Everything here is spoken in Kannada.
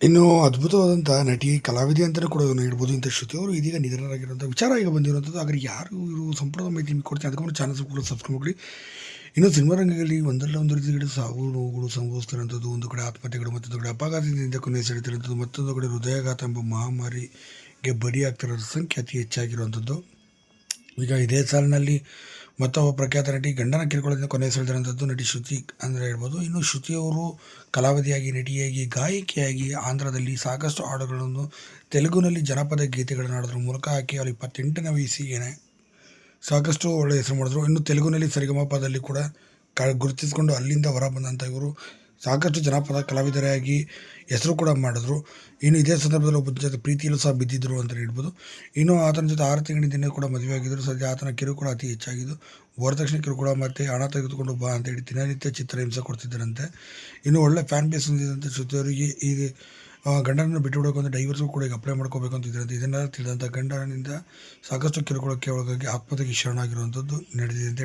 ಇನ್ನು ಅದ್ಭುತವಾದಂಥ ನಟಿ, ಕಲಾವಿದೆ ಅಂತಲೂ ಕೂಡ ಹೇಳ್ಬೋದು. ಇಂಥ ಶ್ರುತಿ ಅವರು ಇದೀಗ ನಿಧನರಾಗಿರುವಂಥ ವಿಚಾರ ಈಗ ಬಂದಿರುವಂಥದ್ದು. ಹಾಗಾದ್ರೆ ಯಾರು ಇವರು ಸಂಪೂರ್ಣ ಮಾಹಿತಿ ನಿಮಗೆ ಕೊಡ್ತೀನಿ. ಅದಕ್ಕೆ ಚಾನಲ್ಸ್ ಕೂಡ ಸಬ್ಸ್ಕ್ರೈಬ್ ಮಾಡಿ. ಇನ್ನು ಸಿನಿಮಾ ರಂಗದಲ್ಲಿ ಒಂದಲ್ಲ ಒಂದು ರೀತಿಯಲ್ಲಿ ಸಾವು ನೋವುಗಳು ಸಂಭವಿಸ್ತಿರುವಂಥದ್ದು. ಒಂದು ಕಡೆ ಆತ್ಮಹತ್ಯೆಗಳು, ಮತ್ತೊಂದು ಕಡೆ ಅಪಘಾತದಿಂದ ಕೊನೆ ಸೆಳೆತಿರುವಂಥದ್ದು, ಮತ್ತೊಂದು ಕಡೆ ಹೃದಯಾಘಾತ ಎಂಬ ಮಹಾಮಾರಿಗೆ ಬಲಿಯಾಗ್ತಿರೋ ಸಂಖ್ಯೆ ಅತಿ ಹೆಚ್ಚಾಗಿರುವಂಥದ್ದು. ಈಗ ಇದೇ ಸಾಲಿನಲ್ಲಿ ಮತ್ತೊಬ್ಬ ಪ್ರಖ್ಯಾತ ನಟಿ ಗಂಡನ ಕಿರುಕುಳದಿಂದ ಕೊನೆ ಸೆಳೆದಿರುವಂಥದ್ದು ನಟಿ ಶ್ರುತಿ ಅಂದರೆ ಹೇಳ್ಬೋದು. ಇನ್ನು ಶ್ರುತಿಯವರು ಕಲಾವಿದೆಯಾಗಿ, ನಟಿಯಾಗಿ, ಗಾಯಕಿಯಾಗಿ ಆಂಧ್ರದಲ್ಲಿ ಸಾಕಷ್ಟು ಹಾಡುಗಳನ್ನು, ತೆಲುಗುನಲ್ಲಿ ಜನಪದ ಗೀತೆಗಳನ್ನು ಹಾಡೋದ್ರ ಮೂಲಕ ಆಕೆ ಅಲ್ಲಿ 28ನೇ ವಯಸ್ಸಿಗೆ ಸಾಕಷ್ಟು ಒಳ್ಳೆಯ ಹೆಸರು ಮಾಡಿದ್ರು. ಇನ್ನು ತೆಲುಗುನಲ್ಲಿ ಸರಿಗಮಪದಲ್ಲಿ ಕೂಡ ಗುರುತಿಸಿಕೊಂಡು ಅಲ್ಲಿಂದ ಹೊರ ಬಂದಂಥ ಇವರು ಸಾಕಷ್ಟು ಜನಪದ ಕಲಾವಿದರಾಗಿ ಹೆಸರು ಕೂಡ ಮಾಡಿದ್ರು. ಇನ್ನು ಇದೇ ಸಂದರ್ಭದಲ್ಲಿ ಒಬ್ಬ ಜೊತೆ ಪ್ರೀತಿಯಲ್ಲೂ ಸಹ ಬಿದ್ದಿದ್ದರು ಅಂತ ಹೇಳ್ಬೋದು. ಇನ್ನು ಆತನ ಜೊತೆ 6 ತಿಂಗಳಿಂದ ಕೂಡ ಮದುವೆ ಆಗಿದ್ದರು. ಸದ್ಯ ಆತನ ಕಿರುಕುಳ ಅತಿ ಹೆಚ್ಚಾಗಿದ್ದು, ವರದಕ್ಷಿಣೆ ಕಿರುಕುಳ ಮತ್ತು ಹಣ ತೆಗೆದುಕೊಂಡು ಬಾ ಅಂತೇಳಿ ದಿನನಿತ್ಯ ಚಿತ್ರಹಿಂಸೆ ಕೊಡ್ತಿದ್ದರಂತೆ. ಇನ್ನು ಒಳ್ಳೆ ಫ್ಯಾನ್ ಬೇಸ್ ಹೊಂದಿದಂಥ ಶ್ರುತಿಯವರಿಗೆ ಈ ಗಂಡನನ್ನು ಬಿಟ್ಟುಬಿಡೋಕೆ ಒಂದು ಡೈವರ್ಸು ಕೂಡ ಈಗ ಅಪ್ಲೈ ಮಾಡ್ಕೋಬೇಕು ಅಂತ ಇದ್ರಂತೆ. ಇದನ್ನೆಲ್ಲ ತಿಳಿದಂಥ ಗಂಡನಿಂದ ಸಾಕಷ್ಟು ಕಿರುಕುಳಕ್ಕೆ ಒಳಗಾಗಿ ಆತ್ಮಹತ್ಯೆಗೆ ಶರಣಾಗಿರುವಂಥದ್ದು ನಡೆದಿದೆ ಅಂತ